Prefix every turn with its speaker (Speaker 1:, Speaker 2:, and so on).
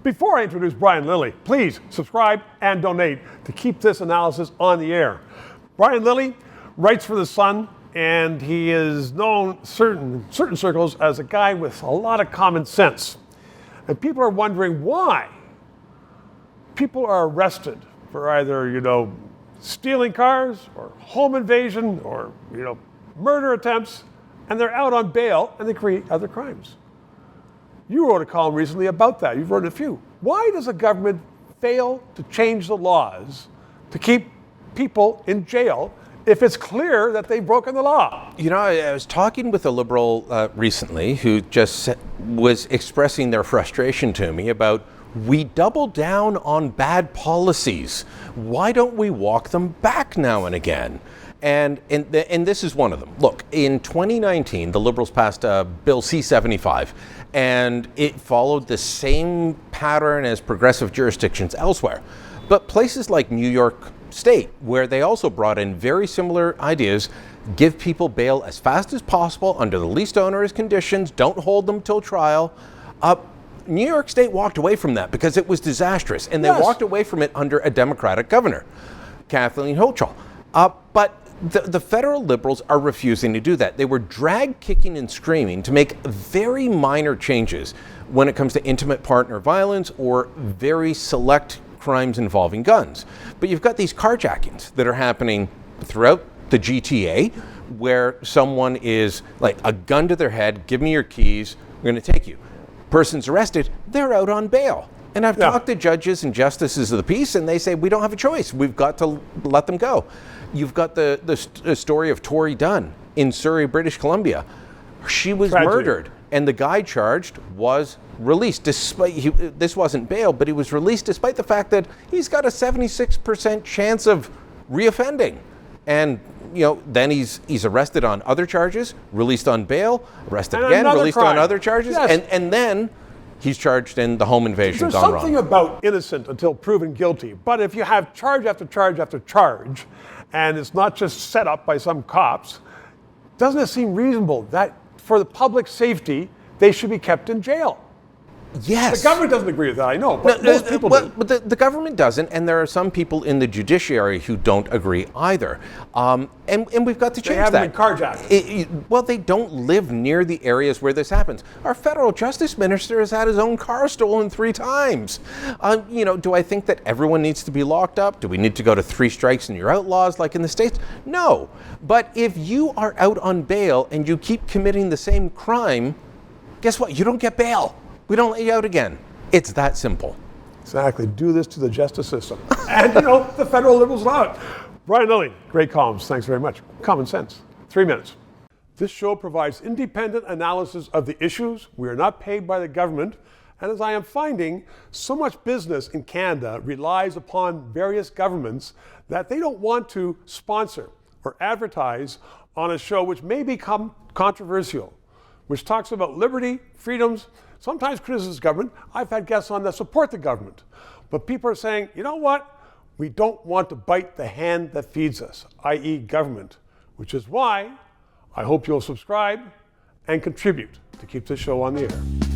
Speaker 1: Before I introduce Brian Lilley, please subscribe and donate to keep this analysis on the air. Brian Lilley writes for The Sun, and he is known in certain circles as a guy with a lot of common sense. And people are wondering why people are arrested for either, stealing cars or home invasion or, murder attempts, and they're out on bail and they create other crimes. You wrote a column recently about that. You've written a few. Why does the government fail to change the laws to keep people in jail if it's clear that they've broken the law?
Speaker 2: I was talking with a Liberal recently who just was expressing their frustration to me about, we double down on bad policies. Why don't we walk them back now and again? And this is one of them. Look, in 2019, the Liberals passed Bill C-75, and it followed the same pattern as progressive jurisdictions elsewhere. But places like New York State, where they also brought in very similar ideas, give people bail as fast as possible under the least onerous conditions, don't hold them till trial. New York State walked away from that because it was disastrous, and they walked away from it under a Democratic governor, Kathleen Hochul. But the federal Liberals are refusing to do that. They were drag kicking and screaming to make very minor changes when it comes to intimate partner violence or very select crimes involving guns. But you've got these carjackings that are happening throughout the GTA, where someone is like, a gun to their head, give me your keys, we're going to take you. Person's arrested, they're out on bail. And I've talked to judges and justices of the peace, and they say, we don't have a choice. We've got to let them go. You've got the story of Tori Dunn in Surrey, British Columbia. She was murdered, and the guy charged was released. This wasn't bail, but he was released despite the fact that he's got a 76% chance of reoffending. And then he's arrested on other charges, released on bail, arrested again, released on other charges, and then he's charged in the home invasion gone wrong.
Speaker 1: There's something about innocent until proven guilty, but if you have charge after charge after charge, and it's not just set up by some cops, doesn't it seem reasonable that for the public safety, they should be kept in jail?
Speaker 2: Yes.
Speaker 1: The government doesn't agree with that, I know, but most people do.
Speaker 2: But the government doesn't, and there are some people in the judiciary who don't agree either. And we've got to change that.
Speaker 1: They haven't been carjacked.
Speaker 2: Well, they don't live near the areas where this happens. Our federal justice minister has had his own car stolen 3 times. Do I think that everyone needs to be locked up? Do we need to go to 3 strikes and you're outlaws like in the States? No. But if you are out on bail and you keep committing the same crime, guess what? You don't get bail. We don't let you out again. It's that simple.
Speaker 1: Exactly. Do this to the justice system. And, the federal Liberals allow it. Brian Lilley, great columns. Thanks very much. Common sense. 3 minutes. This show provides independent analysis of the issues. We are not paid by the government. And as I am finding, so much business in Canada relies upon various governments that they don't want to sponsor or advertise on a show which may become controversial, which talks about liberty, freedoms, sometimes criticizes government. I've had guests on that support the government. But people are saying, you know what? We don't want to bite the hand that feeds us, i.e. government, which is why I hope you'll subscribe and contribute to keep this show on the air.